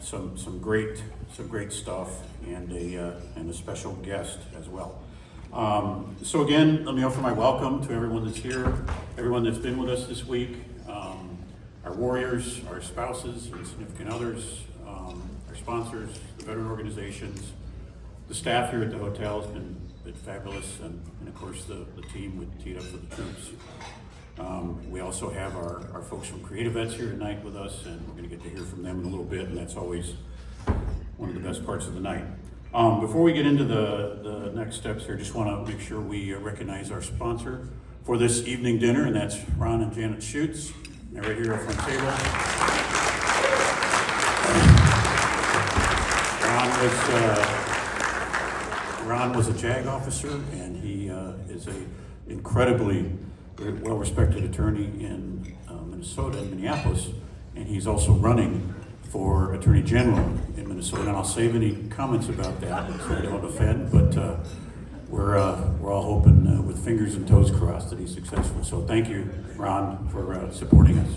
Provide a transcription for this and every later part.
some great stuff and a special guest as well. So again, let me offer my welcome to everyone that's here, everyone that's been with us this week, our warriors, our spouses and significant others, our sponsors, the veteran organizations, the staff here at the hotel has been fabulous, and of course the team with Teed Up for the Troops. We also have our folks from CreatiVets here tonight with us, and we're going to get to hear from them in a little bit, and that's always one of the best parts of the night. Before we get into the next steps here, just want to make sure we recognize our sponsor for this evening dinner, and that's Ron and Janet Schutz. They're right here at front table. Ron was a JAG officer, and he is a incredibly well-respected attorney in Minnesota, in Minneapolis, and he's also running for Attorney General in Minnesota. And I'll save any comments about that so I don't offend, but we're all hoping with fingers and toes crossed that he's successful. So thank you, Ron, for supporting us.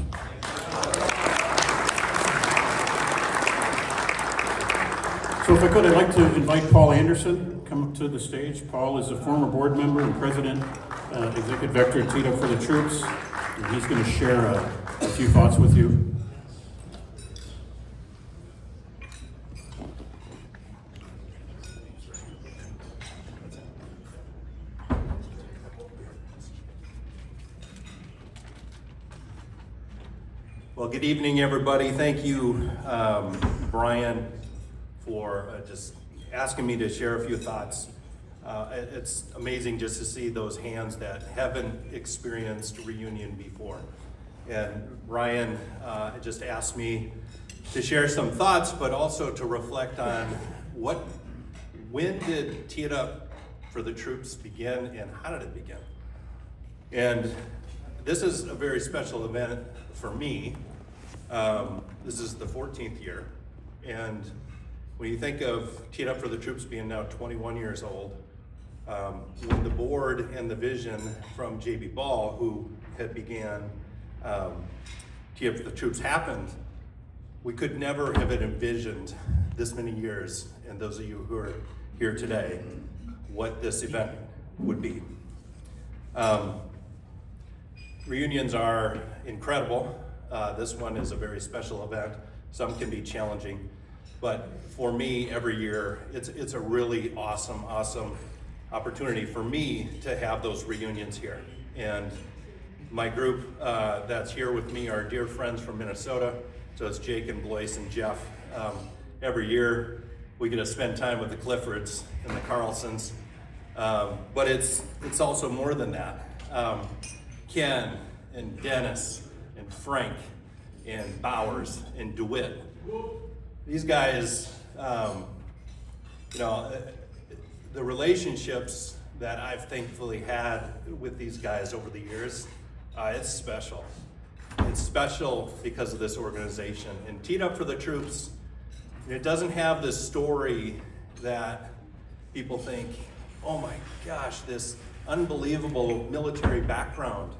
So if I could, I'd like to invite Paul Anderson to come up to the stage. Paul is a former board member and president, executive director at Teed Up for the Troops, and he's going to share a few thoughts with you. Well, good evening, everybody. Thank you, Brian, for just asking me to share a few thoughts. It's amazing just to see those hands that haven't experienced reunion before. And Ryan just asked me to share some thoughts, but also to reflect on when did Teed Up for the Troops begin, and how did it begin? And this is a very special event for me. This is the 14th year, and when you think of Teed Up for the Troops being now 21 years old, when the board and the vision from J.B. Ball, who had began Teed Up for the Troops, happened, we could never have envisioned this many years, and those of you who are here today, what this event would be. Reunions are incredible. This one is a very special event. Some can be challenging, but for me, every year, it's a really awesome opportunity for me to have those reunions here. And my group that's here with me are dear friends from Minnesota, so it's Jake and Blois and Jeff. Every year, we get to spend time with the Cliffords and the Carlsons, but it's also more than that. Ken and Dennis and Frank and Bowers and DeWitt. These guys, the relationships that I've thankfully had with these guys over the years, it's special. It's special because of this organization. And Teed Up for the Troops, it doesn't have this story that people think, oh my gosh, this unbelievable military background.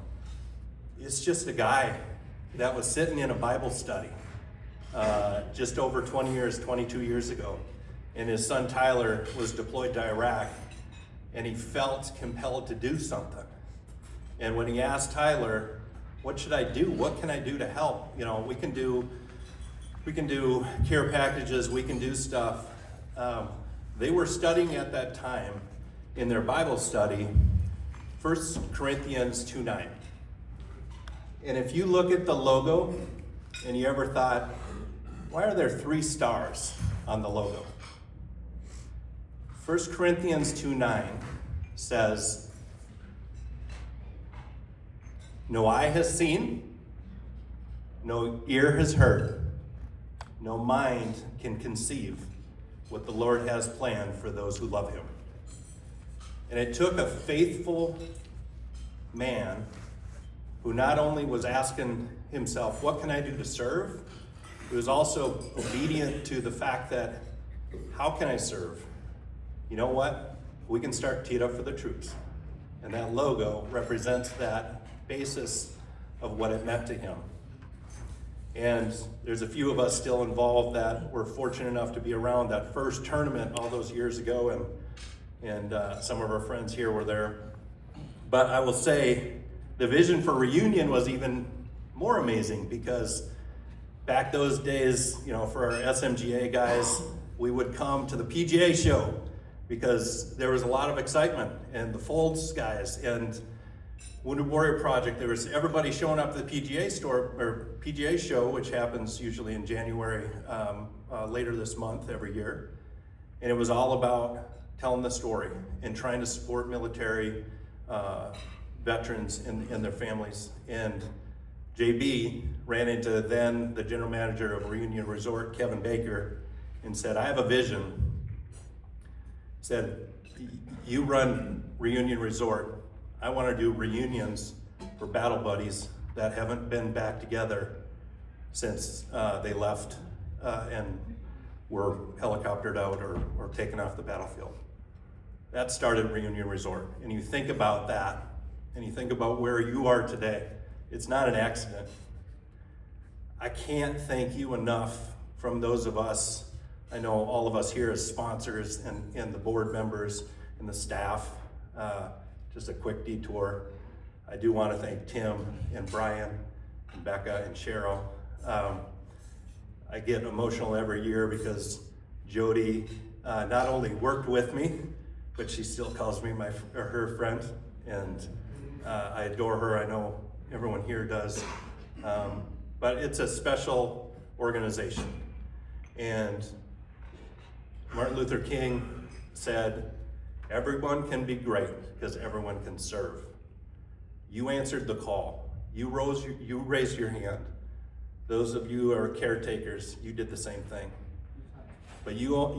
It's just a guy that was sitting in a Bible study just over 22 years ago. And his son Tyler was deployed to Iraq, and he felt compelled to do something. And when he asked Tyler, what should I do? What can I do to help? We can do care packages, we can do stuff. They were studying at that time in their Bible study, 1 Corinthians 2:9. And if you look at the logo, and you ever thought, why are there 3 stars on the logo? 1 Corinthians 2:9 says, no eye has seen, no ear has heard, no mind can conceive what the Lord has planned for those who love him. And it took a faithful man who not only was asking himself, what can I do to serve? He was also obedient to the fact that, how can I serve? You know what? We can start Teed Up for the Troops. And that logo represents that basis of what it meant to him. And there's a few of us still involved that were fortunate enough to be around that first tournament all those years ago, and some of our friends here were there. But I will say the vision for reunion was even more amazing, because back those days, for our SMGA guys, we would come to the PGA show because there was a lot of excitement, and the Folds guys and Wounded Warrior Project, there was everybody showing up to the PGA store or PGA show, which happens usually in January, later this month every year. And it was all about telling the story and trying to support military veterans and their families. And JB ran into then the general manager of Reunion Resort, Kevin Baker, and said, I have a vision. Said, you run Reunion Resort. I want to do reunions for battle buddies that haven't been back together since they left and were helicoptered out or taken off the battlefield. That started Reunion Resort. And you think about that, and you think about where you are today. It's not an accident. I can't thank you enough from those of us, I know all of us here as sponsors and the board members and the staff. Just a quick detour. I do want to thank Tim and Brian and Becca and Cheryl. I get emotional every year because Jody not only worked with me, but she still calls me her friend, and I adore her. I know everyone here does. But it's a special organization. And Martin Luther King said, everyone can be great because everyone can serve. You answered the call. You raised your hand. Those of you who are caretakers, you did the same thing. But your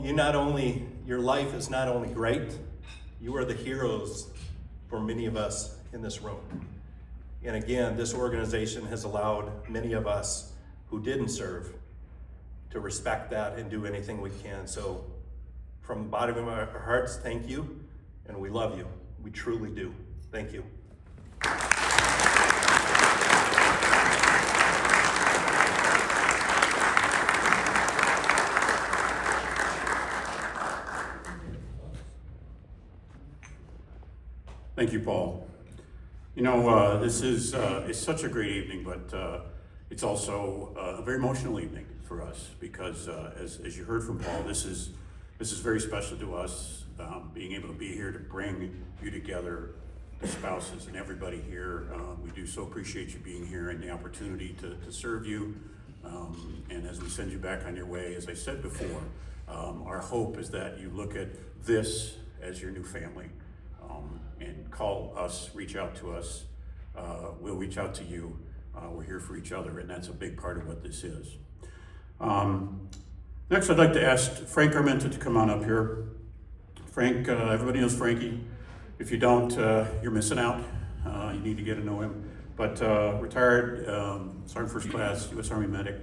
life is not only great, you are the heroes for many of us in this room. And again, this organization has allowed many of us who didn't serve to respect that and do anything we can. So from the bottom of our hearts, thank you, and we love you. We truly do. Thank you. Thank you, Paul. This is it's such a great evening, but it's also a very emotional evening for us because, as you heard from Paul, this is very special to us. Being able to be here to bring you together, the spouses and everybody here. We do so appreciate you being here and the opportunity to serve you. And as we send you back on your way, as I said before, our hope is that you look at this as your new family. And call us, reach out to us. We'll reach out to you. We're here for each other, and that's a big part of what this is. Next, I'd like to ask Frank Armenta to come on up here. Frank, everybody knows Frankie. If you don't, you're missing out. You need to get to know him. But retired Sergeant First Class, U.S. Army medic.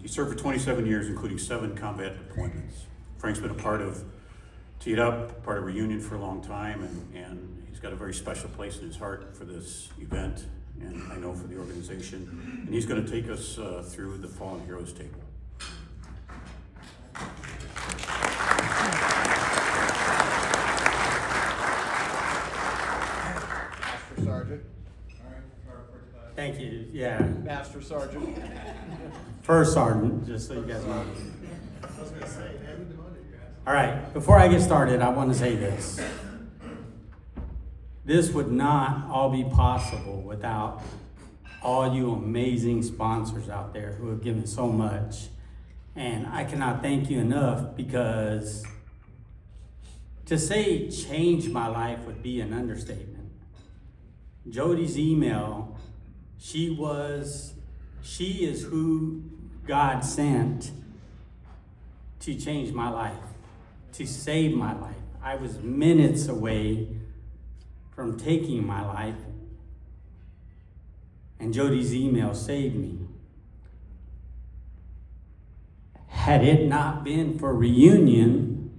He served for 27 years, including 7 combat deployments. Frank's been a part of Teed Up, part of Reunion for a long time, and he's got a very special place in his heart for this event, and I know for the organization. And he's going to take us through the Fallen Heroes table. Master Sergeant. Thank you. Yeah. Master Sergeant. First Sergeant, just so you guys know. All right, before I get started, I want to say this. This would not all be possible without all you amazing sponsors out there who have given so much. And I cannot thank you enough, because to say changed my life would be an understatement. Jody's email, she is who God sent to change my life, to save my life. I was minutes away from taking my life, and Jody's email saved me. Had it not been for Reunion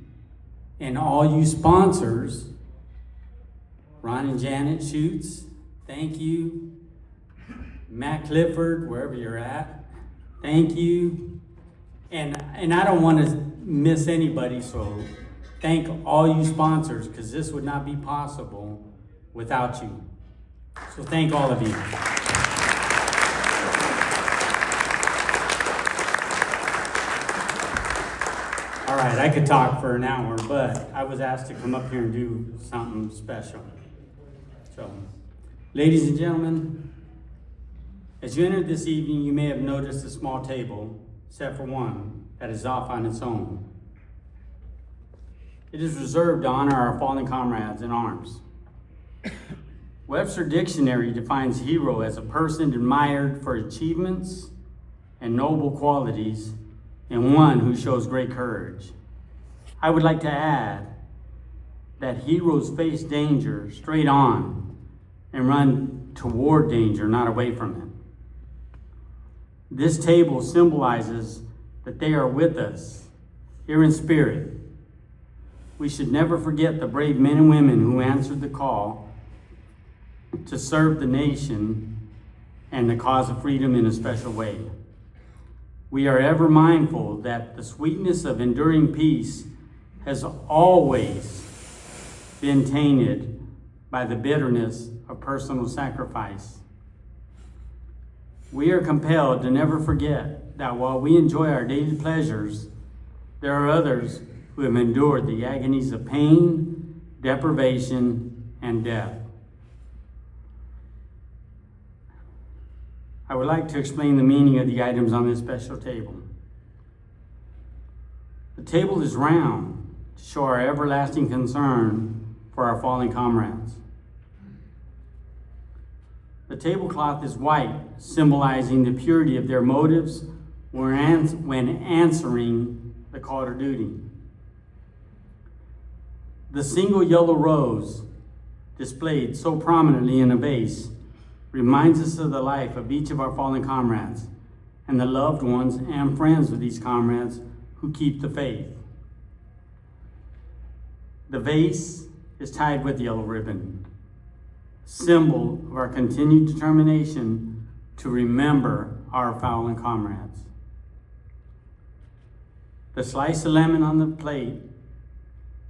and all you sponsors, Ron and Janet Schutz, thank you. Matt Clifford, wherever you're at, thank you. And I don't want to miss anybody, so thank all you sponsors, because this would not be possible without you. So thank all of you. All right, I could talk for an hour, but I was asked to come up here and do something special. So, ladies and gentlemen, as you entered this evening, you may have noticed a small table, except for one, that is off on its own. It is reserved to honor our fallen comrades in arms. Webster Dictionary defines hero as a person admired for achievements and noble qualities, and one who shows great courage. I would like to add that heroes face danger straight on and run toward danger, not away from it. This table symbolizes that they are with us here in spirit. We should never forget the brave men and women who answered the call to serve the nation and the cause of freedom in a special way. We are ever mindful that the sweetness of enduring peace has always been tainted by the bitterness of personal sacrifice. We are compelled to never forget that while we enjoy our daily pleasures, there are others who have endured the agonies of pain, deprivation, and death. I would like to explain the meaning of the items on this special table. The table is round to show our everlasting concern for our fallen comrades. The tablecloth is white, symbolizing the purity of their motives when answering the call to duty. The single yellow rose, displayed so prominently in a vase, reminds us of the life of each of our fallen comrades and the loved ones and friends of these comrades who keep the faith. The vase is tied with yellow ribbon, symbol of our continued determination to remember our fallen comrades. The slice of lemon on the plate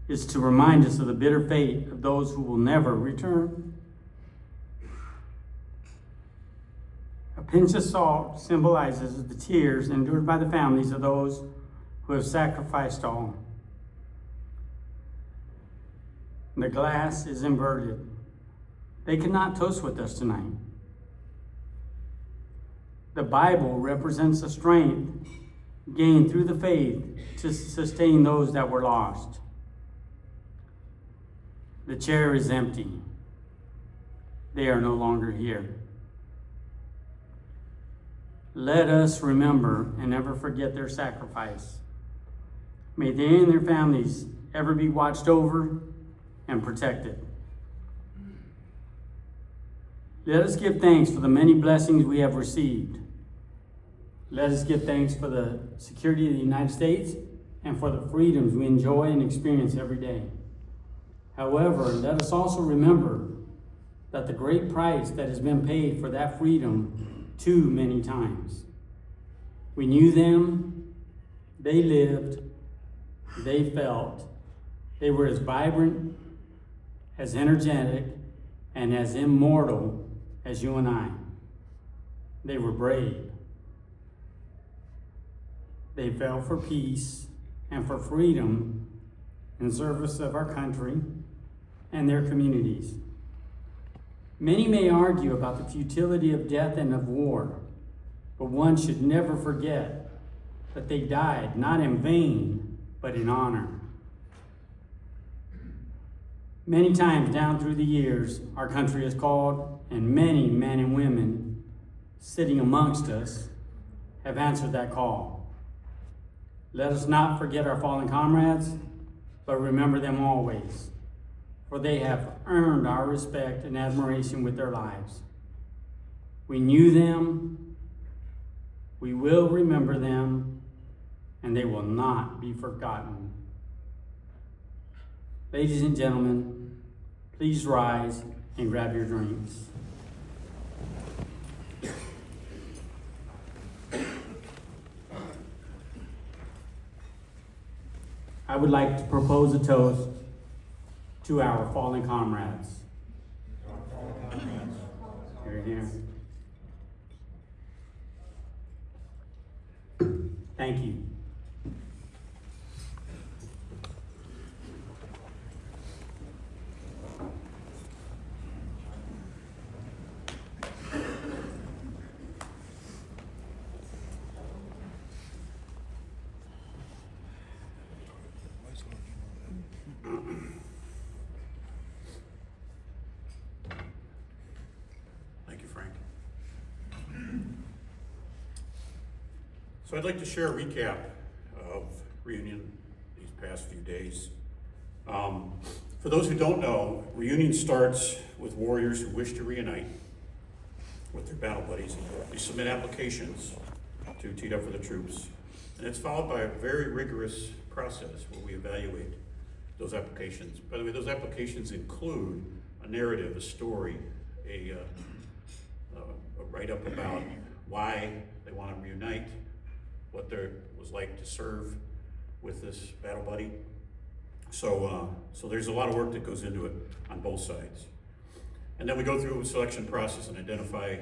is to remind us of the bitter fate of those who will never return. A pinch of salt symbolizes the tears endured by the families of those who have sacrificed all. The glass is inverted. They cannot toast with us tonight. The Bible represents the strength gained through the faith to sustain those that were lost. The chair is empty. They are no longer here. Let us remember and never forget their sacrifice. May they and their families ever be watched over and protected. Let us give thanks for the many blessings we have received. Let us give thanks for the security of the United States and for the freedoms we enjoy and experience every day. However, let us also remember that the great price that has been paid for that freedom too many times. We knew them, they lived, they felt, they were as vibrant, as energetic, and as immortal as you and I. They were brave. They fell for peace and for freedom in service of our country and their communities. Many may argue about the futility of death and of war, but one should never forget that they died not in vain, but in honor. Many times down through the years, our country is called, and many men and women sitting amongst us have answered that call. Let us not forget our fallen comrades, but remember them always, for they have earned our respect and admiration with their lives. We knew them, we will remember them, and they will not be forgotten. Ladies and gentlemen, please rise and grab your drinks. I would like to propose a toast to our fallen comrades. Here, here. Thank you. Thank you, Frank. So I'd like to share a recap of reunion these past few days. For those who don't know, reunion starts with warriors who wish to reunite with their battle buddies. They submit applications to Teed Up for the Troops, and it's followed by a very rigorous process where we evaluate those applications. By the way, those applications include a narrative, a story, a write-up about why they want to reunite, what there was like to serve with this battle buddy. So there's a lot of work that goes into it on both sides. And then we go through a selection process and identify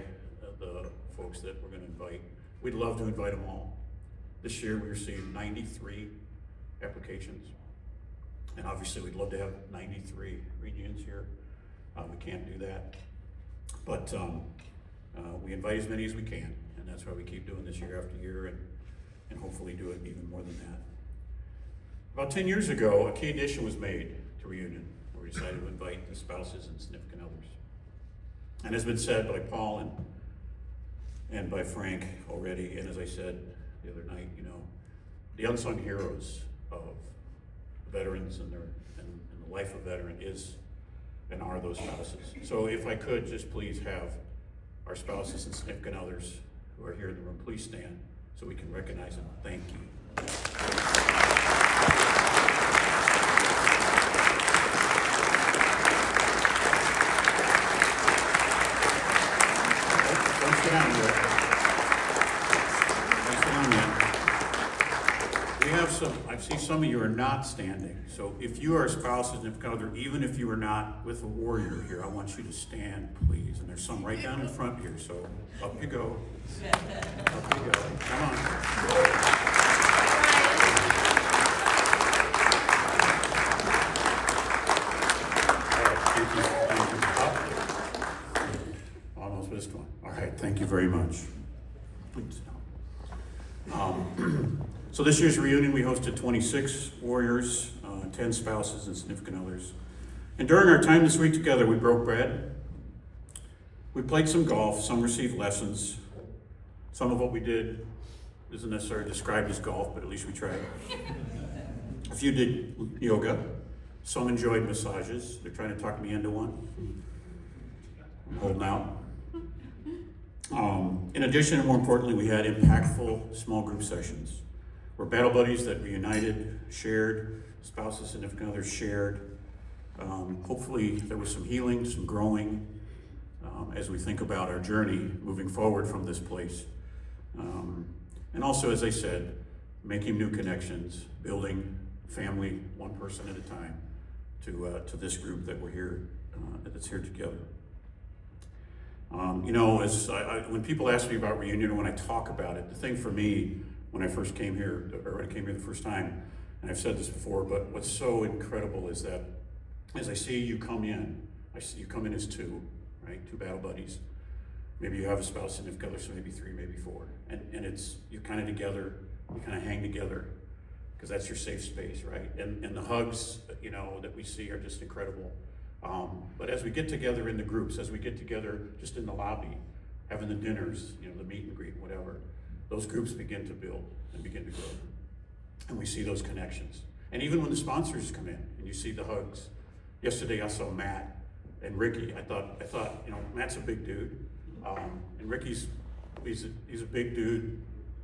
the folks that we're going to invite. We'd love to invite them all. This year we received 93 applications. And obviously we'd love to have 93 reunions here. We can't do that. But we invite as many as we can. And that's why we keep doing this year after year and hopefully do it even more than that. About 10 years ago, a key addition was made to reunion. We decided to invite the spouses and significant others. And as has been said by Paul and by Frank already, and as I said the other night, you know, the unsung heroes of veterans and the life of veteran is and are those spouses. So if I could just please have our spouses and significant others who are here in the room, please stand so we can recognize them. Thank you. We have some, I see some of you are not standing. So if you are a spouse, significant other, even if you are not with a warrior here, I want you to stand, please. And there's some right down in front here, so up you go. Up you go. Come on. All right, thank you. Thank you. Up. Almost missed one. All right, thank you very much. Please. So this year's reunion, we hosted 26 warriors, 10 spouses and significant others. And during our time this week together, we broke bread. We played some golf. Some received lessons. Some of what we did isn't necessarily described as golf, but at least we tried. A few did yoga. Some enjoyed massages. They're trying to talk me into one. I'm holding out. In addition, and more importantly, we had impactful small group sessions where battle buddies that reunited, shared, spouses, significant others shared. Hopefully there was some healing, some growing as we think about our journey moving forward from this place. And also, as I said, making new connections, building family one person at a time to this group that we're here, that's here together. You know, when people ask me about reunion or when I talk about it, the thing for me when I first came here, or when I came here the first time, and I've said this before, but what's so incredible is that as I see you come in, I see you come in as two, right? Two battle buddies. Maybe you have a spouse, significant other, so maybe three, maybe four. And it's, you're kind of together, you kind of hang together, because that's your safe space, right? And the hugs, you know, that we see are just incredible. But as we get together in the groups, as we get together just in the lobby, having the dinners, you know, the meet and greet, whatever, those groups begin to build and begin to grow. And we see those connections. And even when the sponsors come in and you see the hugs. Yesterday I saw Matt and Ricky. I thought, you know, Matt's a big dude. And Ricky's, he's a big dude.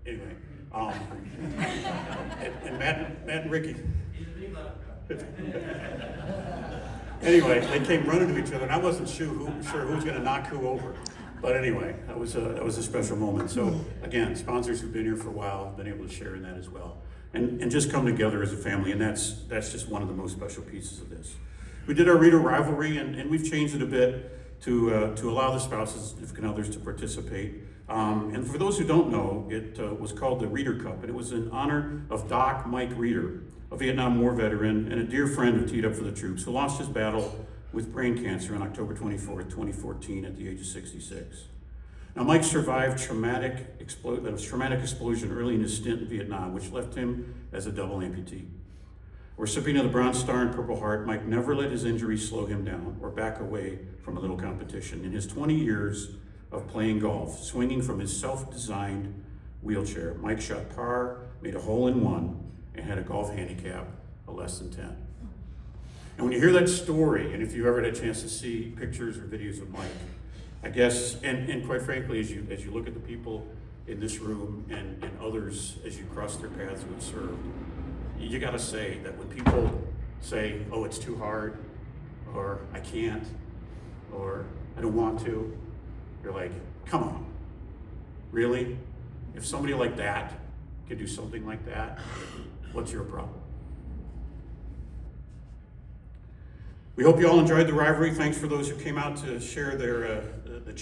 Anyway, and Matt and Ricky. Anyway, they came running to each other, and I wasn't sure who was going to knock who over. But anyway, that was a special moment. So again, sponsors who've been here for a while have been able to share in that as well. and just come together as a family, and that's just one of the most special pieces of this. We did our reader rivalry, and we've changed it a bit to allow the spouses, significant others, to participate. And for those who don't know, it was called the Reader Cup, and it was in honor of Doc Mike Reader, a Vietnam War veteran and a dear friend who teed up for the troops, who lost his battle with brain cancer on October 24th, 2014 at the age of 66. Now, Mike survived traumatic explosion early in his stint in Vietnam, which left him as a double amputee. Recipient of the Bronze Star and Purple Heart, Mike never let his injuries slow him down or back away from a little competition. In his 20 years of playing golf, swinging from his self-designed wheelchair, Mike shot par, made a hole-in-one, and had a golf handicap of less than 10. And when you hear that story, and if you ever had a chance to see pictures or videos of Mike, I guess, and quite frankly, as you look at the people in this room and others as you cross their paths who have served, you gotta say that when people say, oh, it's too hard, or I can't, or I don't want to, you're like, come on, really? If somebody like that could do something like that, what's your problem? We hope you all enjoyed the rivalry. Thanks for those who came out to share their the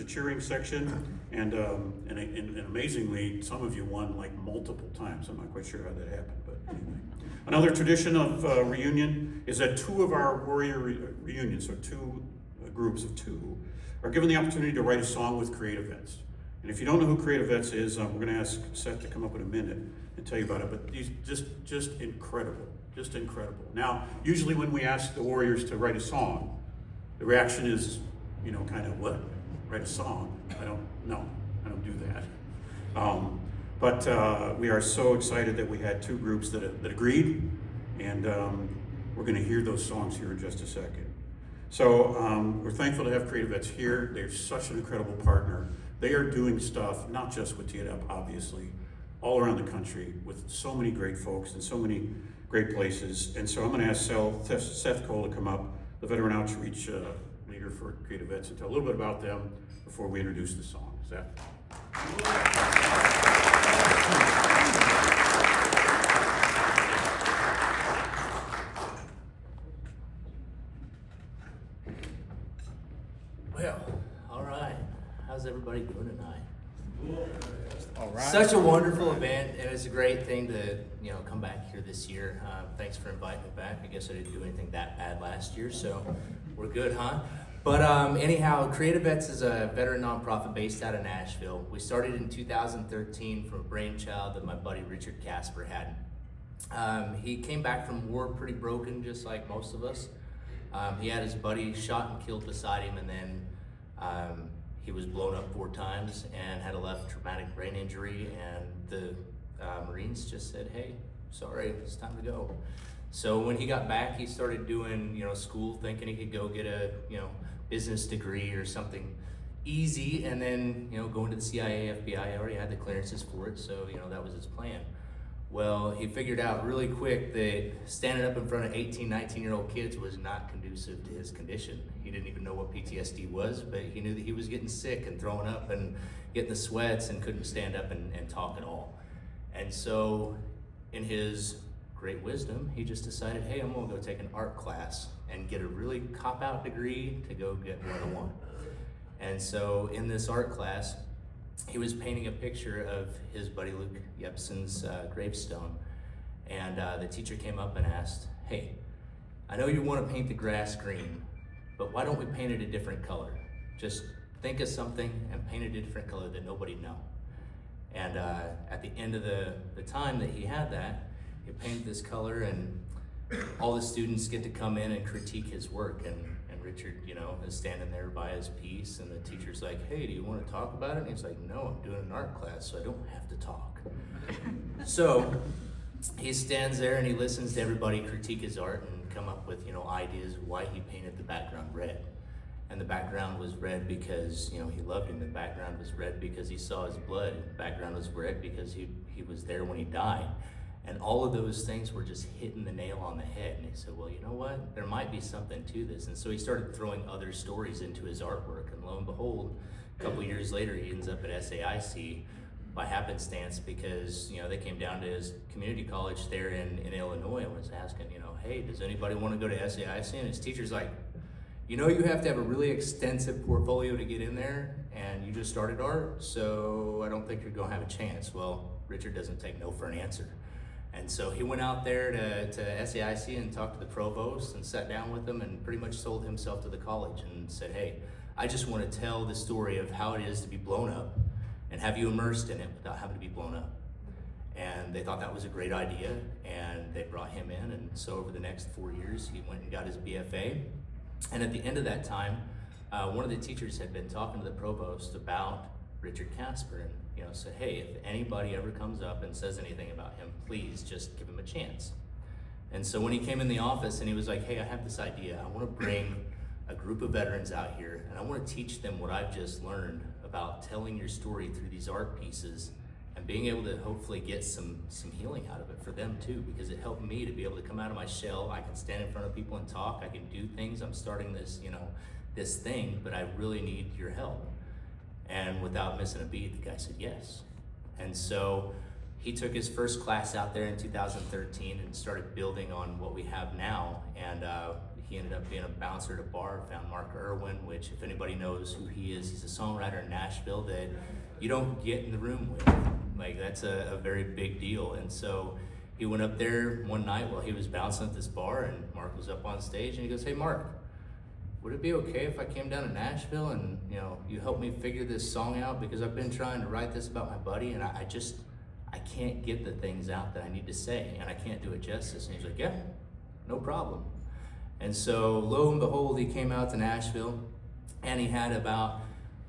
cheering section, and amazingly, some of you won like multiple times. I'm not quite sure how that happened, but anyway. Another tradition of reunion is that two of our warrior reunions, so two groups of two, are given the opportunity to write a song with CreatiVets. And if you don't know who CreatiVets is, we're going to ask Seth to come up in a minute and tell you about it. But these just incredible. Just incredible. Now, usually when we ask the Warriors to write a song, the reaction is, kind of what? Write a song? I don't do that. But we are so excited that we had two groups that agreed, and we're going to hear those songs here in just a second. So we're thankful to have CreatiVets here. They're such an incredible partner. They are doing stuff, not just with Teed Up, obviously, all around the country with so many great folks and so many great places. And so I'm going to ask Seth Cole to come up, the Veteran Outreach leader for CreatiVets, and tell a little bit about them before we introduce the song. Seth? Well, all right. How's everybody doing tonight? All right. Such a wonderful event, and it's a great thing to come back here this year. Thanks for inviting me back. I guess I didn't do anything that bad last year, so we're good, huh? But anyhow, CreatiVets is a veteran nonprofit based out of Nashville. We started in 2013 from a brainchild that my buddy Richard Casper had. He came back from war pretty broken, just like most of us. He had his buddy shot and killed beside him, and then he was blown up 4 times and had a left traumatic brain injury, and the Marines just said, hey, sorry, it's time to go. So when he got back, he started doing school, thinking he could go get a business degree or something easy, and then going to the CIA, FBI. He already had the clearances for it, so that was his plan. Well, he figured out really quick that standing up in front of 18, 19-year-old kids was not conducive to his condition. He didn't even know what PTSD was, but he knew that he was getting sick and throwing up and getting the sweats and couldn't stand up and talk at all. And so in his great wisdom, he just decided, hey, I'm gonna go take an art class and get a really cop-out degree to go get what I want. And so in this art class, he was painting a picture of his buddy Luke Yepson's gravestone. And the teacher came up and asked, hey, I know you want to paint the grass green, but why don't we paint it a different color? Just think of something and paint it a different color that nobody'd know. And at the end of the time that he had that, he painted this color, and all the students get to come in and critique his work. And Richard, is standing there by his piece, and the teacher's like, hey, do you want to talk about it? And he's like, no, I'm doing an art class, so I don't have to talk. So he stands there and he listens to everybody critique his art and come up with, ideas of why he painted the background red. And the background was red because, he loved him. The background was red because he saw his blood. The background was red because he was there when he died. And all of those things were just hitting the nail on the head. And he said, well, you know what? There might be something to this. And so he started throwing other stories into his artwork. And lo and behold, a couple years later, he ends up at SAIC by happenstance because, you know, they came down to his community college there in Illinois and was asking, you know, hey, does anybody want to go to SAIC? And his teacher's like, you know, you have to have a really extensive portfolio to get in there, and you just started art, so I don't think you're gonna have a chance. Well, Richard doesn't take no for an answer. And so he went out there to SAIC and talked to the provost and sat down with them and pretty much sold himself to the college and said, hey, I just want to tell the story of how it is to be blown up and have you immersed in it without having to be blown up. And they thought that was a great idea, and they brought him in, and so over the next 4 years, he went and got his BFA. And at the end of that time, one of the teachers had been talking to the provost about Richard Casper and, you know, said, hey, if anybody ever comes up and says anything about him, please just give him a chance. And so when he came in the office and he was like, hey, I have this idea. I want to bring a group of veterans out here and I want to teach them what I've just learned about telling your story through these art pieces and being able to hopefully get some healing out of it for them too, because it helped me to be able to come out of my shell. I can stand in front of people and talk. I can do things. I'm starting this, you know, this thing, but I really need your help. And without missing a beat, the guy said yes. And so he took his first class out there in 2013 and started building on what we have now. And he ended up being a bouncer at a bar, found Mark Irwin, which if anybody knows who he is, he's a songwriter in Nashville that you don't get in the room with. Like, that's a very big deal. And so he went up there one night while he was bouncing at this bar, and Mark was up on stage, and he goes, hey, Mark, would it be okay if I came down to Nashville and, you know, you help me figure this song out? Because I've been trying to write this about my buddy, and I can't get the things out that I need to say, and I can't do it justice. And he's like, yeah, no problem. And so lo and behold, he came out to Nashville, and he had about,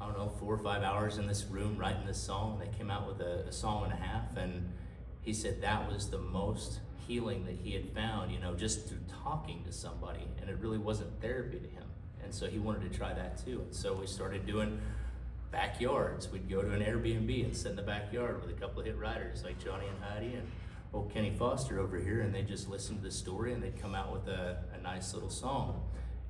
I don't know, 4 or 5 hours in this room writing this song. They came out with a song and a half, and he said that was the most healing that he had found, you know, just through talking to somebody, and it really wasn't therapy to him. And so he wanted to try that too. And so we started doing backyards. We'd go to an Airbnb and sit in the backyard with a couple of hit writers like Johnny and Heidi and old Kenny Foster over here, and they'd just listen to the story and they'd come out with a nice little song.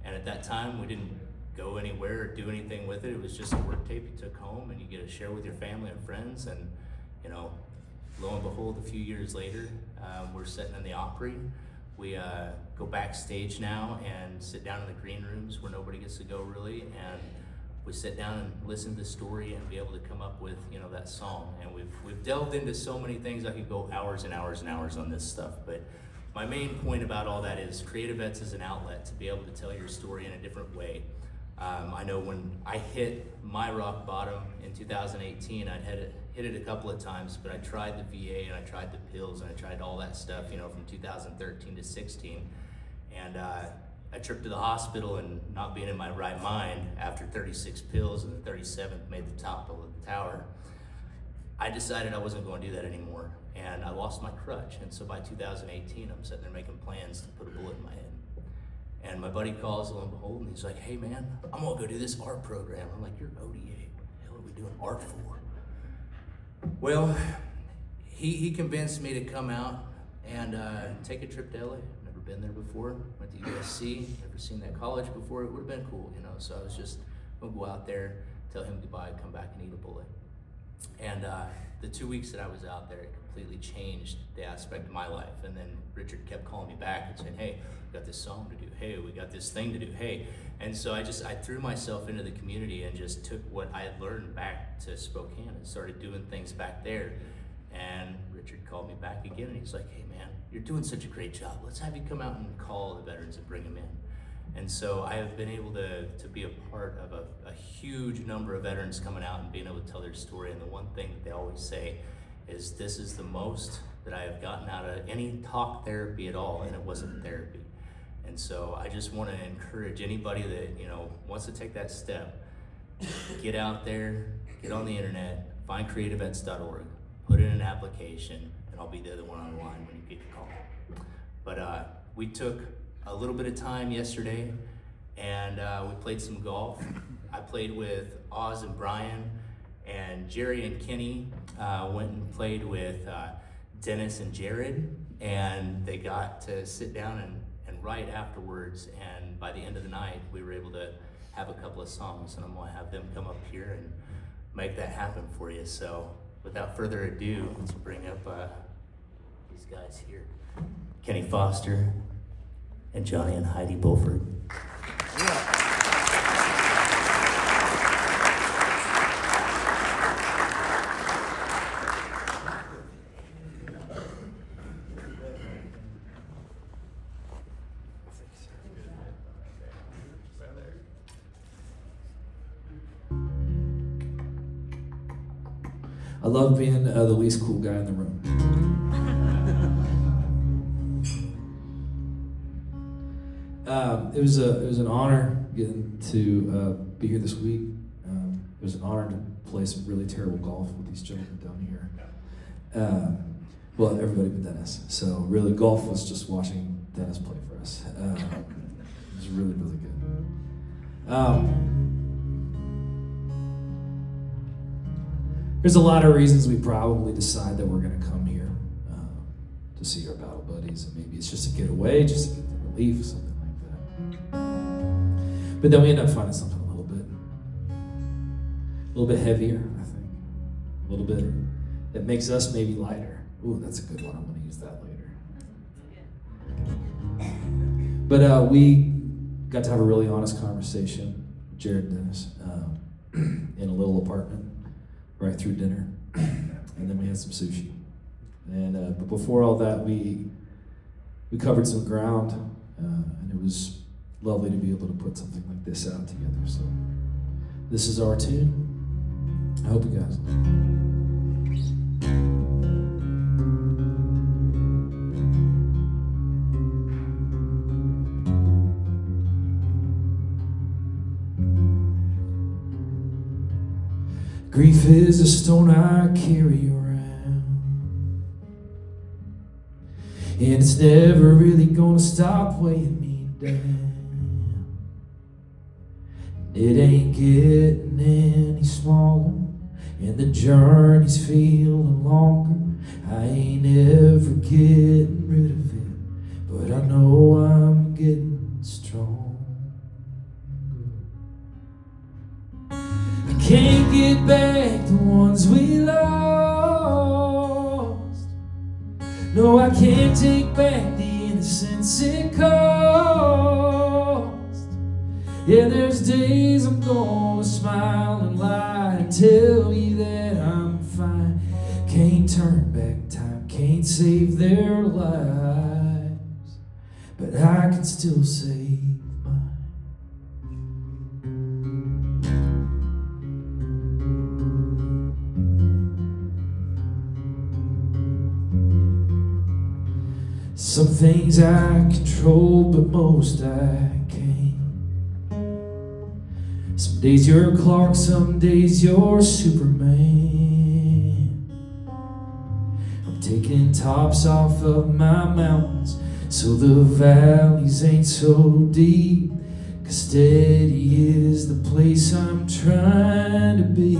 And at that time, we didn't go anywhere or do anything with it. It was just a work tape you took home and you get to share with your family and friends. And, you know, lo and behold, a few years later, we're sitting in the Opry. We go backstage now and sit down in the green rooms where nobody gets to go really, and we sit down and listen to the story and be able to come up with, you know, that song. And we've delved into so many things. I could go hours and hours and hours on this stuff, but my main point about all that is CreatiVets is an outlet to be able to tell your story in a different way. I know when I hit my rock bottom in 2018, I'd hit it a couple of times, but I tried the VA and I tried the pills and I tried all that stuff, you know, from 2013 to 16. And I tripped to the hospital and not being in my right mind after 36 pills and the 37th made the top of the tower. I decided I wasn't going to do that anymore, and I lost my crutch. And so by 2018, I'm sitting there making plans to put a bullet in my head. And my buddy calls, lo and behold, and he's like, hey man, I'm gonna go do this art program. I'm like, you're ODA, what the hell are we doing art for? Well, he convinced me to come out and take a trip to LA. I've never been there before. Went to USC, never seen that college before. It would have been cool, you know. So I was just gonna go out there, tell him goodbye, come back and eat a bullet. And the 2 weeks that I was out there, it completely changed the aspect of my life. And then Richard kept calling me back and saying, hey, we got this song to do. Hey, we got this thing to do. Hey. And so I threw myself into the community and just took what I had learned back to Spokane and started doing things back there. And Richard called me back again and he's like, hey man, you're doing such a great job. Let's have you come out and call the veterans and bring them in. And so I have been able to be a part of a huge number of veterans coming out and being able to tell their story. And the one thing that they always say is, this is the most that I have gotten out of any talk therapy at all, and it wasn't therapy. And so I just want to encourage anybody that, you know, wants to take that step, get out there, get on the internet, find creativevets.org, put in an application, and I'll be the other one on the line when you get the call. But we took a little bit of time yesterday, and we played some golf. I played with Oz and Brian, and Jerry and Kenny went and played with Dennis and Jared, and they got to sit down and write afterwards, and by the end of the night, we were able to have a couple of songs, and I'm gonna have them come up here and make that happen for you. So without further ado, let's bring up these guys here. Kenny Foster and Johnny and Heidi Bulford. I love being the least cool guy in the room. It was an honor getting to be here this week. It was an honor to play some really terrible golf with these gentlemen down here. Well, everybody but Dennis. So really, golf was just watching Dennis play for us. It was really, really good. There's a lot of reasons we probably decide that we're going to come here to see our battle buddies, and maybe it's just a getaway, just to get the relief, something like that. But then we end up finding something a little bit heavier, I think, a little bit that makes us maybe lighter. Ooh, that's a good one. I'm going to use that later. But we got to have a really honest conversation, Jared and Dennis, in a little apartment. Right through dinner, and then we had some sushi. And but before all that, we covered some ground, and it was lovely to be able to put something like this out together. So this is our tune. I hope you guys like it. Grief is a stone I carry around, and it's never really gonna stop weighing me down. It ain't getting any smaller, and the journey's feeling longer. I ain't ever getting rid of it, but I know I'm getting strong. Can't get back the ones we lost. No, I can't take back the innocence it cost. Yeah, there's days I'm gonna smile and lie and tell you that I'm fine. Can't turn back time, can't save their lives, but I can still save mine. Some things I control, but most I can't. Some days you're Clark, some days you're Superman. I'm taking tops off of my mountains so the valleys ain't so deep. 'Cause steady is the place I'm trying to be.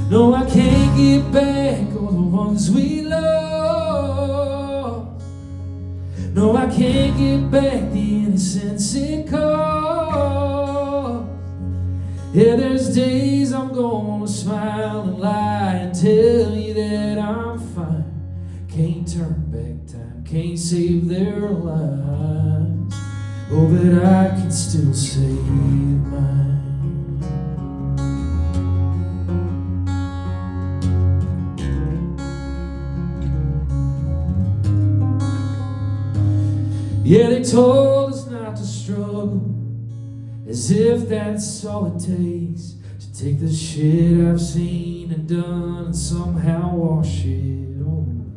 No, I can't get back all the ones we lost. No, I can't get back the innocence it cost. Yeah, there's days I'm gonna smile and lie and tell you that I'm fine. Can't turn back time, can't save their lives. Oh, but I can still save mine. Yeah, they told us not to struggle, as if that's all it takes to take the shit I've seen and done and somehow wash it away.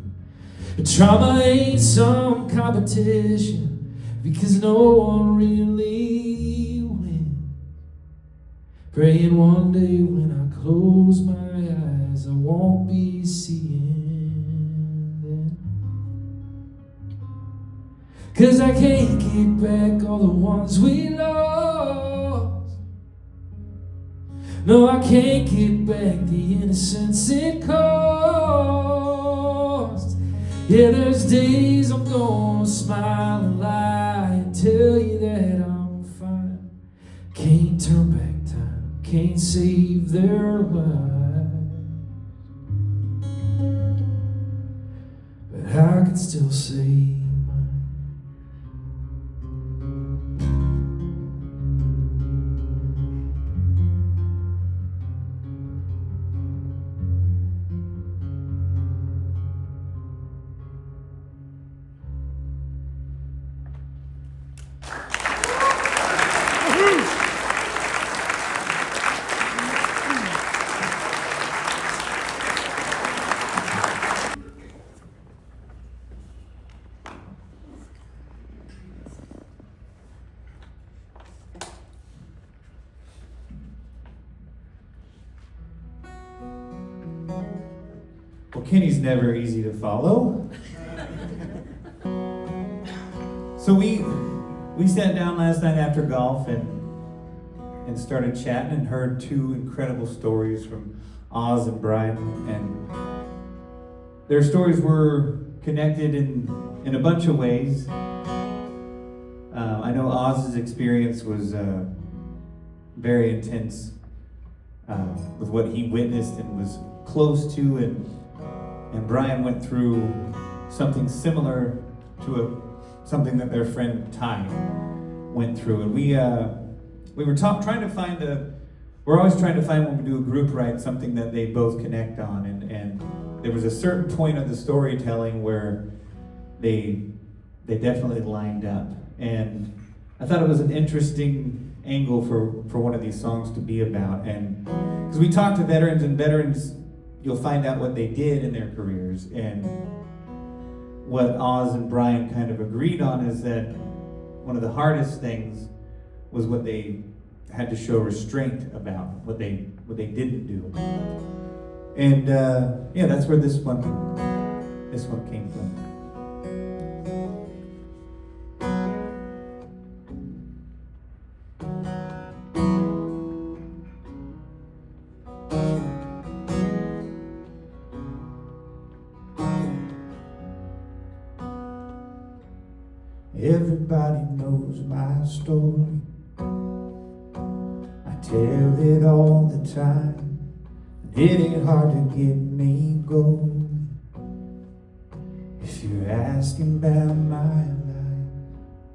But trauma ain't some competition, because no one really wins. Praying one day when I close my eyes, I won't be seeing them. 'Cause I can't get back all the ones we lost. No, I can't get back the innocence it cost. Yeah, there's days I'm gonna smile and lie and tell you that I'm fine. Can't turn back time, can't save their lives, I'd still say mine. Well, Kenny's never easy to follow. So we sat down last night after golf and started chatting and heard two incredible stories from Oz and Brian, and their stories were connected in a bunch of ways. I know Oz's experience was very intense with what he witnessed and was close to, and Brian went through something similar to something that their friend Ty went through. And we were trying to find we're always trying to find when we do a group ride something that they both connect on, and there was a certain point of the storytelling where they definitely lined up. And I thought it was an interesting angle for one of these songs to be about. And because we talk to veterans, and veterans, you'll find out what they did in their careers. And what Oz and Brian kind of agreed on is that one of the hardest things was what they had to show restraint about, what they didn't do. And yeah, that's where this one came from. Everybody knows my story. I tell it all the time. It ain't hard to get me going. If you're asking about my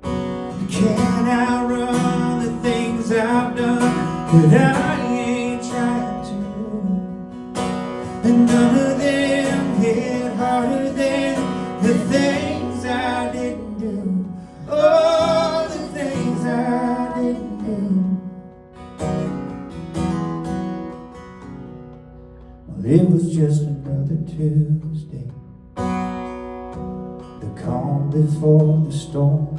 life, can't outrun the things I've done that I ain't trying to. And none of them hit harder than the things I didn't do. Oh, the things I didn't do. Well, it was just another Tuesday, the calm before the storm,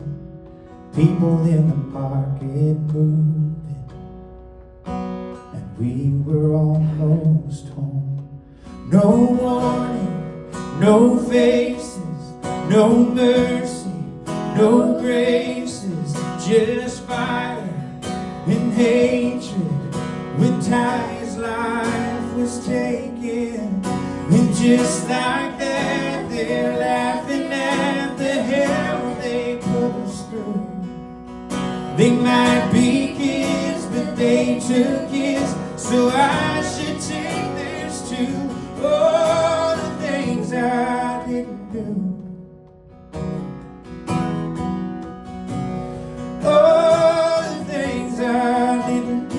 people in the market moving, and we were almost home. No warning, no faces, no mercy, no graces, just fire and hatred. When Ty's life was taken, and just like that, they're laughing at the hell they put us through. They might be kids, but they took his, so I should take theirs too. Oh, the things I didn't do. Oh, the things I didn't do.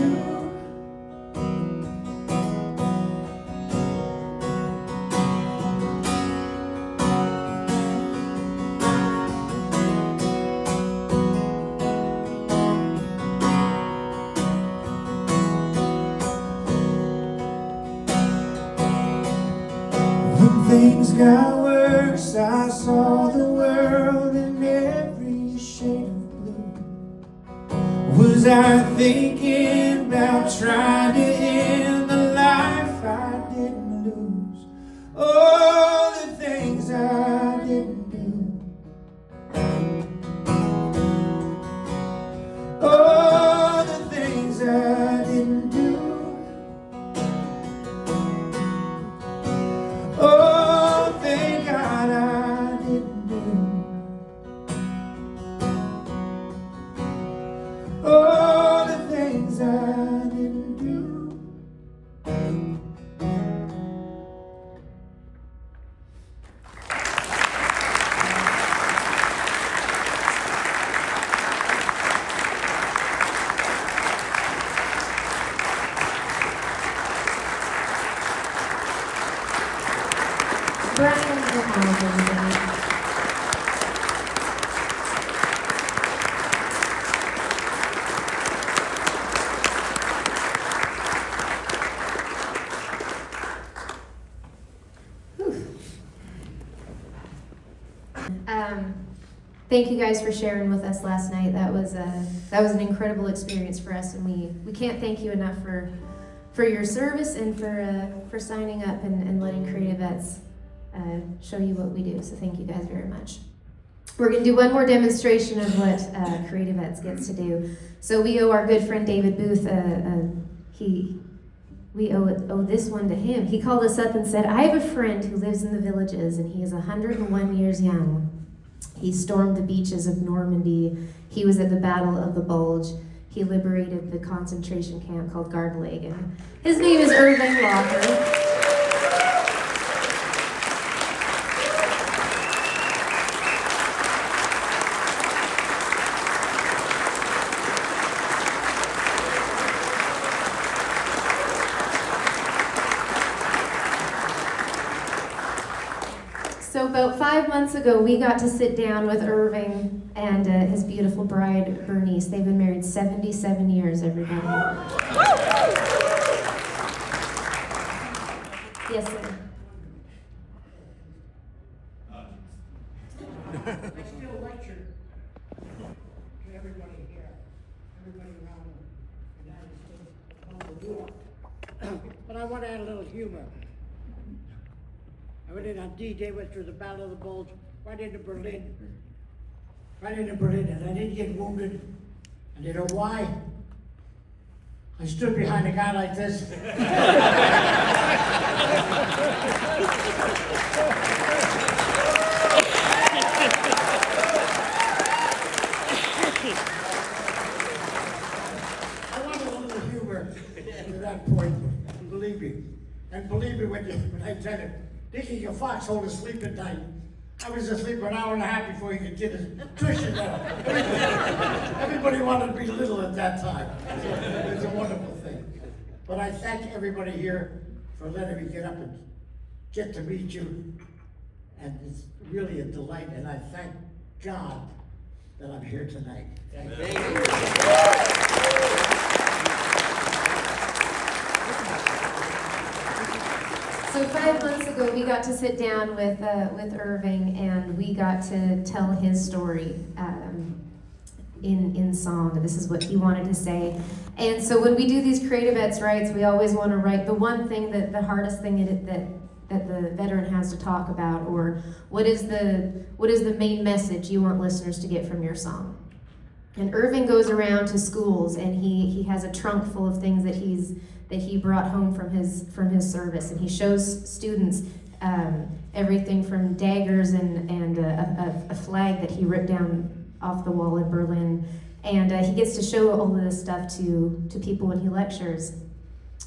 When things got worse, I saw the world in every shade of blue. Was I thinking about trying to end the life I didn't lose? Oh, the things I didn't do. Oh, the things I didn't do. Oh, thank God I didn't do. Oh, the things I didn't do. Thank you guys for sharing with us last night. That was an incredible experience for us, and we can't thank you enough for your service and for signing up and letting CreatiVets show you what we do. So thank you guys very much. We're going to do one more demonstration of what CreatiVets gets to do. So we owe our good friend David Booth, we owe this one to him. He called us up and said, I have a friend who lives in the villages, and he is 101 years young. He stormed the beaches of Normandy. He was at the Battle of the Bulge. He liberated the concentration camp called Gardelegen. His name is Irving Locker. So about 5 months ago, we got to sit down with Irving and his beautiful bride, Bernice. They've been married 77 years, everybody. Yes, sir. I still lecture to everybody here, everybody around the United States about the war. But I want to add a little humor. I went in on D-Day, went through the Battle of the Bulge, right into Berlin, and I didn't get wounded. And you know why? I stood behind a guy like this. I want a little humor to that point, believe me. And believe me when I tell you, Dickie, your foxhole is asleep at night. I was asleep for an hour and a half before he could get his cushion down. Everybody wanted to be little at that time. It was a wonderful thing. But I thank everybody here for letting me get up and get to meet you. And it's really a delight, and I thank God that I'm here tonight. Thank you. So 5 months ago, we got to sit down with Irving, and we got to tell his story in song. This is what he wanted to say. And so when we do these CreatiVets rights, we always want to write the one thing that the hardest thing that the veteran has to talk about, or what is the main message you want listeners to get from your song. And Irving goes around to schools, and he has a trunk full of things that he brought home from his service, and he shows students everything from daggers and a flag that he ripped down off the wall in Berlin, and he gets to show all of this stuff to people when he lectures.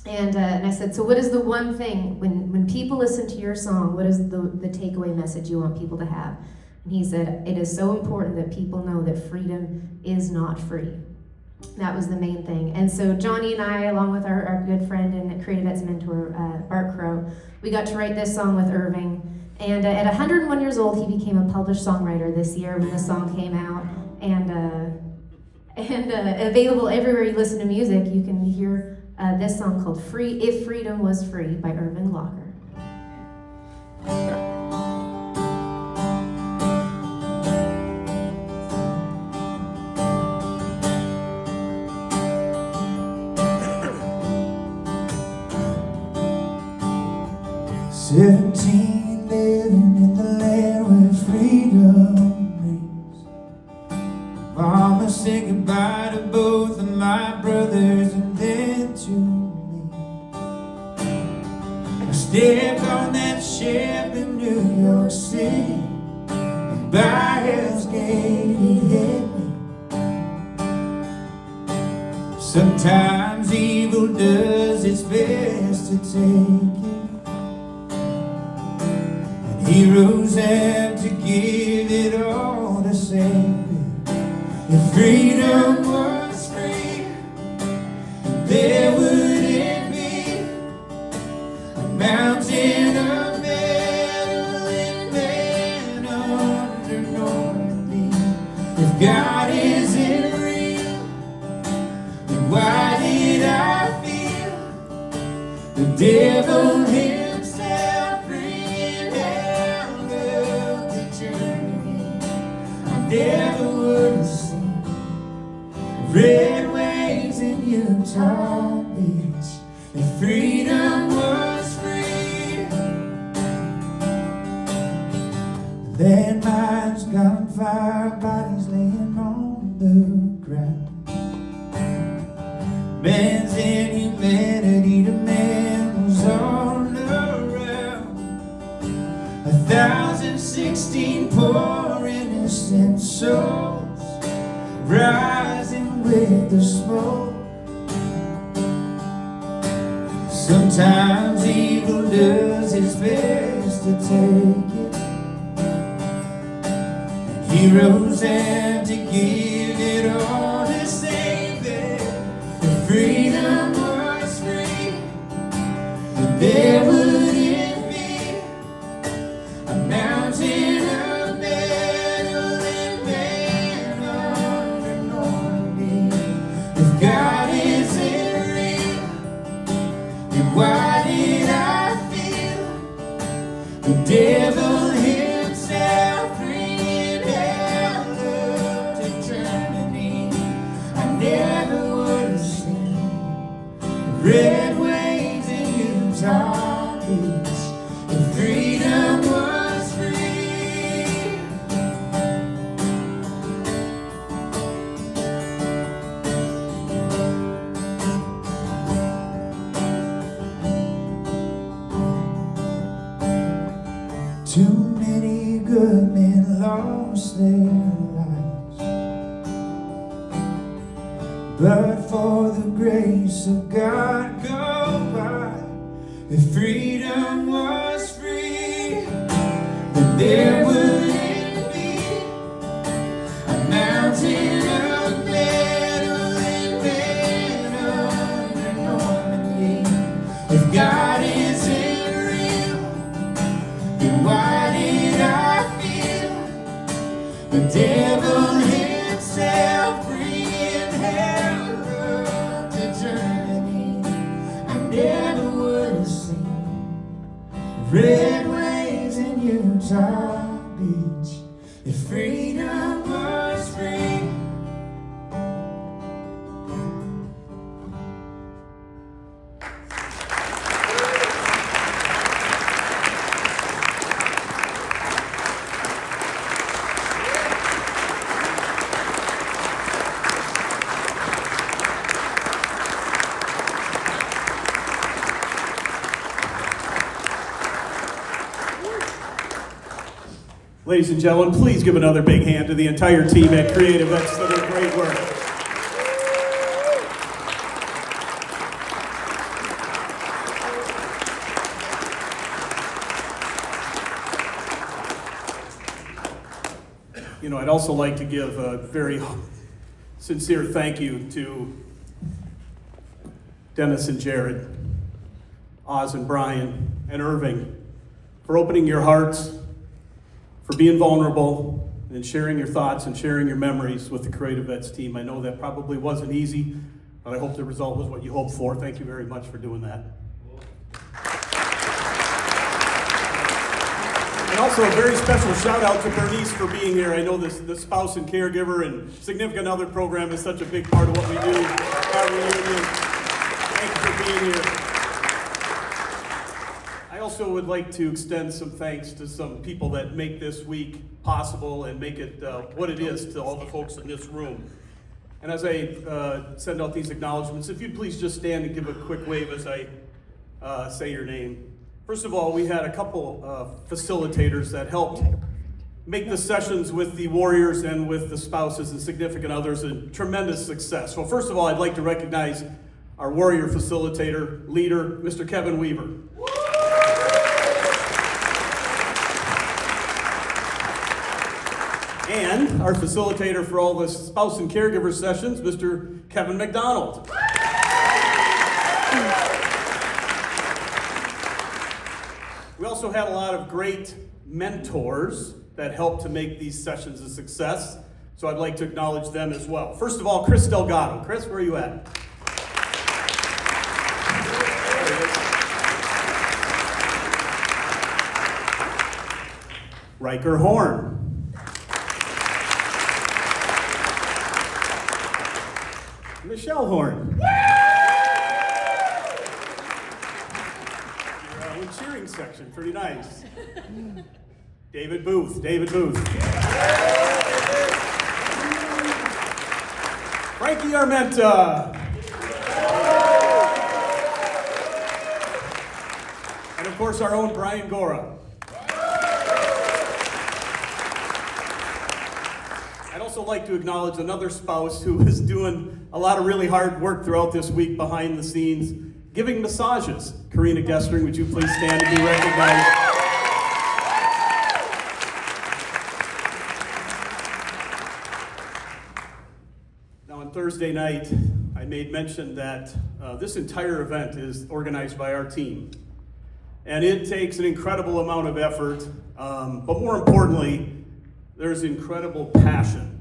And I said, so what is the one thing when people listen to your song? What is the takeaway message you want people to have? And he said, it is so important that people know that freedom is not free. That was the main thing. And so Johnny and I, along with our good friend and CreatiVets mentor, Bart Crow, we got to write this song with Irving. And at 101 years old, he became a published songwriter this year when the song came out. And available everywhere you listen to music, you can hear this song called If Freedom Was Free by Irving Locker. "17, living in the land where freedom reigns. Mama said goodbye to both of my brothers and then to me. I stepped on that ship in New York City, and by Hell's Gate it hit me. Sometimes evil does its best to take it. Heroes have to give it all to save it. If freedom was free, there wouldn't be a mountain of metal and man under Normandy. If God isn't real, then why did I feel the devil himself bring hell of the journey? never would have seen red waves in Utah Beach if freedom was free. Landmines got on fire, bodies laying on the ground. Man's inhumanity to man was all around. 1,016 poor innocent souls rising with the smoke. Sometimes evil does its best to take it, and heroes have to give it all to save it. If freedom was free, then there wouldn't be a mountain of metal and man under Normandy. If God isn't real, then why did I feel the devil himself bringing hell up to Germany? I never would have seen red waves in Utah Beach if freedom was free. Too many good men lost their lives, but for the grace of God go by. If freedom was free, then there wouldn't be a mountain of metal and man under Normandy. If God isn't real, then why did I feel the devil himself bringing hell up to Germany? I never would have seen red waves in Utah Beach if freedom was free. Ladies and gentlemen, please give another big hand to the entire team at CreatiVets for their great work. You know, I'd also like to give a very sincere thank you to Dennis and Jared, Oz and Brian, and Irving for opening your hearts, for being vulnerable and sharing your thoughts and sharing your memories with the CreatiVets team. I know that probably wasn't easy, but I hope the result was what you hoped for. Thank you very much for doing that. And also a very special shout out to Bernice for being here. I know the spouse and caregiver and significant other program is such a big part of what we do. Our reunion. Thank you for being here. I also would like to extend some thanks to some people that make this week possible and make it what it is to all the folks in this room. And as I send out these acknowledgments, if you'd please just stand and give a quick wave as I say your name. First of all, we had a couple facilitators that helped make the sessions with the warriors and with the spouses and significant others a tremendous success. So first of all, I'd like to recognize our warrior facilitator, leader, Mr. Kevin Weaver. And our facilitator for all the spouse and caregiver sessions, Mr. Kevin McDonald. We also had a lot of great mentors that helped to make these sessions a success, so I'd like to acknowledge them as well. First of all, Chris Delgado. Chris, where are you at? Riker Horn. Shellhorn. Your cheering section, pretty nice. David Booth. Frankie Armenta. And of course, our own Brian Gora. I'd also like to acknowledge another spouse who is doing a lot of really hard work throughout this week behind the scenes, giving massages. Karina Gestring, would you please stand and be recognized? Now on Thursday night, I made mention that this entire event is organized by our team. And it takes an incredible amount of effort, but more importantly, there's incredible passion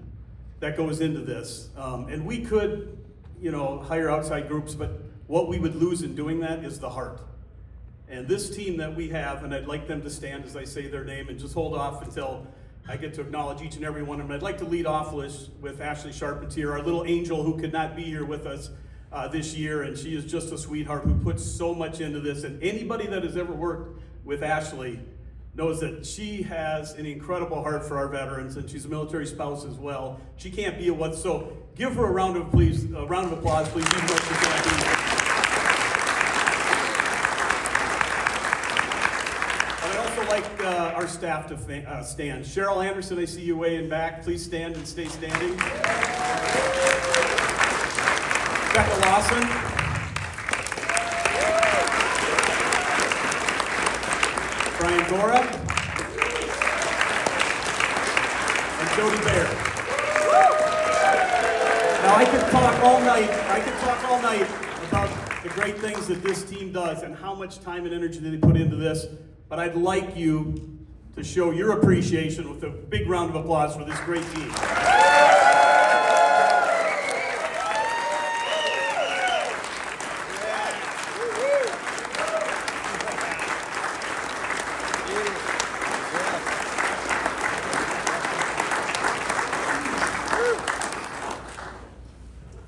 that goes into this. And we could, hire outside groups, but what we would lose in doing that is the heart. And this team that we have, and I'd like them to stand as I say their name and just hold off until I get to acknowledge each and every one of them. I'd like to lead off with Ashley Charpentier, our little angel who could not be here with us this year, and she is just a sweetheart who puts so much into this. And anybody that has ever worked with Ashley knows that she has an incredible heart for our veterans, and she's a military spouse as well. She can't be with us, so give her a round of applause, please. Even though she can't be here. And I'd also like our staff to stand. Cheryl Anderson, I see you way in back. Please stand and stay standing. Becca Lawson. Brian Gora. And Jody Baer. Now I could talk all night about the great things that this team does and how much time and energy they put into this, but I'd like you to show your appreciation with a big round of applause for this great team.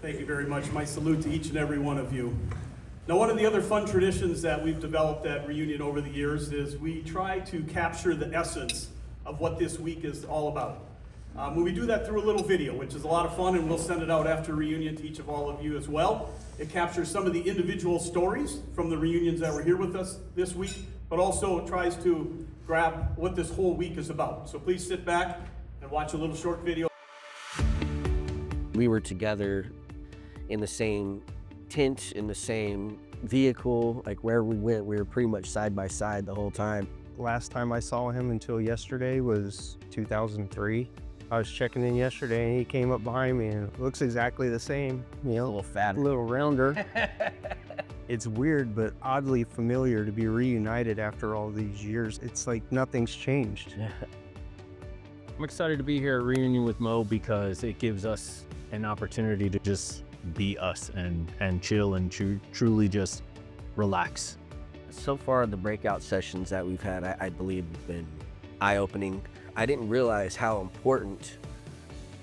Thank you very much. My salute to each and every one of you. Now, one of the other fun traditions that we've developed at Reunion over the years is we try to capture the essence of what this week is all about. We do that through a little video, which is a lot of fun, and we'll send it out after Reunion to each of all of you as well. It captures some of the individual stories from the reunions that were here with us this week, but also tries to grab what this whole week is about. So please sit back and watch a little short video. We were together in the same tent, in the same vehicle, like where we went, we were pretty much side by side the whole time. Last time I saw him until yesterday was 2003. I was checking in yesterday and he came up behind me and looks exactly the same. A little fatter. A little rounder. It's weird, but oddly familiar to be reunited after all these years. It's like nothing's changed. I'm excited to be here at Reunion with Mo because it gives us an opportunity to just be us and chill and truly just relax. So far, the breakout sessions that we've had, I believe, have been eye-opening. I didn't realize how important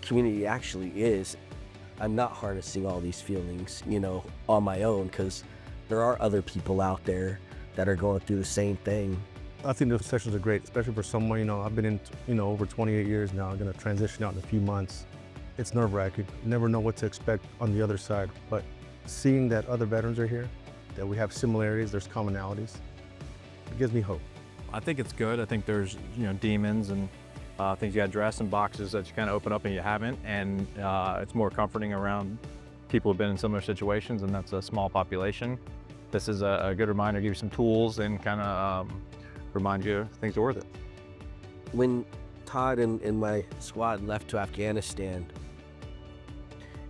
community actually is. I'm not harnessing all these feelings, on my own, because there are other people out there that are going through the same thing. I think those sessions are great, especially for someone, I've been in, over 28 years now. I'm gonna transition out in a few months. It's nerve-wracking. You never know what to expect on the other side, but seeing that other veterans are here, that we have similarities, there's commonalities, it gives me hope. I think it's good. I think there's, demons and things you got dressed in boxes that you kind of open up and you haven't, and it's more comforting around people who've been in similar situations, and that's a small population. This is a good reminder, give you some tools and kind of remind you things are worth it. When Todd and my squad left to Afghanistan,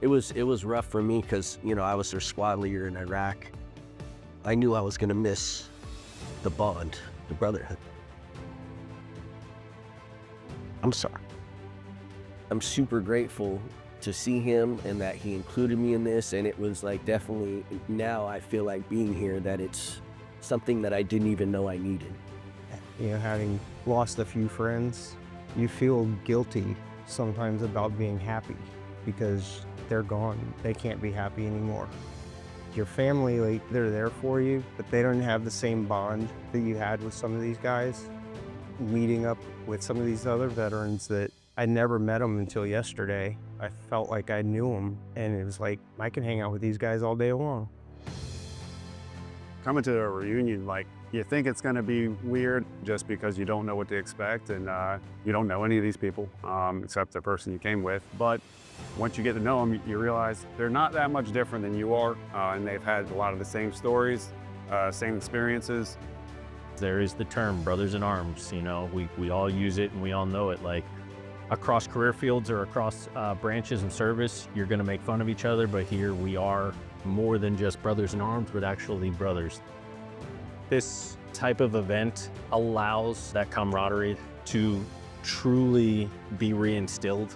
it was rough for me because, I was their squad leader in Iraq. I knew I was gonna miss the bond, the brotherhood. I'm sorry. I'm super grateful to see him and that he included me in this, and it was like definitely, now I feel like being here, that it's something that I didn't even know I needed. Having lost a few friends, you feel guilty sometimes about being happy. because they're gone. They can't be happy anymore. Your family, like, they're there for you, but they don't have the same bond that you had with some of these guys. Meeting up with some of these other veterans that I never met them until yesterday. I felt like I knew them, and it was like, I can hang out with these guys all day long. Coming to a reunion, like, you think it's gonna be weird just because you don't know what to expect, and you don't know any of these people except the person you came with. But once you get to know them, you realize they're not that much different than you are, and they've had a lot of the same stories, same experiences. There is the term brothers in arms, you know, we all use it and we all know it. Like, across career fields or across branches and service, you're gonna make fun of each other, but here we are more than just brothers in arms, but actually brothers. This type of event allows that camaraderie to truly be reinstilled.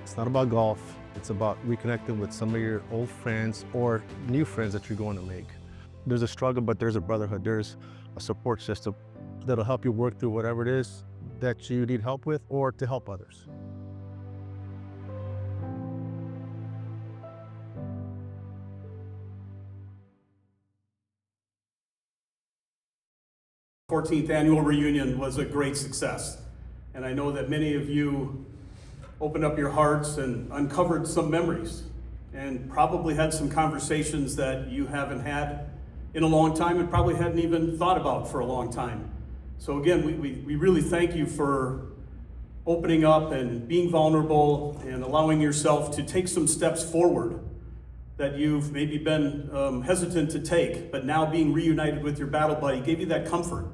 It's not about golf. It's about reconnecting with some of your old friends or new friends that you're going to make. There's a struggle, but there's a brotherhood. There's a support system that'll help you work through whatever it is that you need help with or to help others. The 14th annual reunion was a great success. And I know that many of you opened up your hearts and uncovered some memories and probably had some conversations that you haven't had in a long time and probably hadn't even thought about for a long time. So again, we really thank you for opening up and being vulnerable and allowing yourself to take some steps forward that you've maybe been hesitant to take, but now being reunited with your battle buddy gave you that comfort,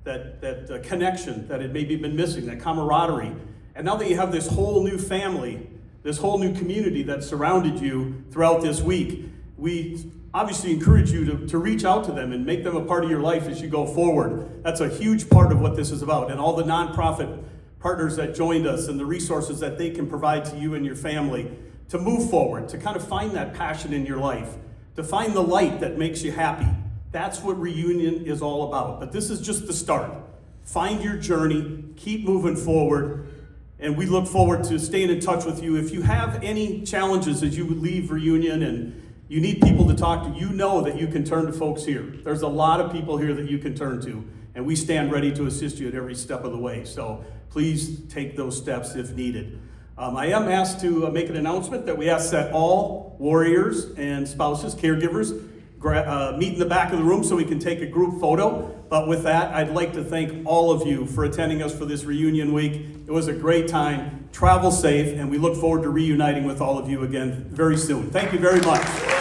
that connection that had maybe been missing, that camaraderie. And now that you have this whole new family, this whole new community that surrounded you throughout this week, we obviously encourage you to reach out to them and make them a part of your life as you go forward. That's a huge part of what this is about. And all the nonprofit partners that joined us and the resources that they can provide to you and your family to move forward, to kind of find that passion in your life, to find the light that makes you happy. That's what reunion is all about. But this is just the start. Find your journey, keep moving forward, and we look forward to staying in touch with you. If you have any challenges as you leave reunion and you need people to talk to, you know that you can turn to folks here. There's a lot of people here that you can turn to, and we stand ready to assist you at every step of the way. So please take those steps if needed. I am asked to make an announcement that we ask that all warriors and spouses, caregivers, meet in the back of the room so we can take a group photo. But with that, I'd like to thank all of you for attending us for this reunion week. It was a great time. Travel safe, and we look forward to reuniting with all of you again very soon. Thank you very much.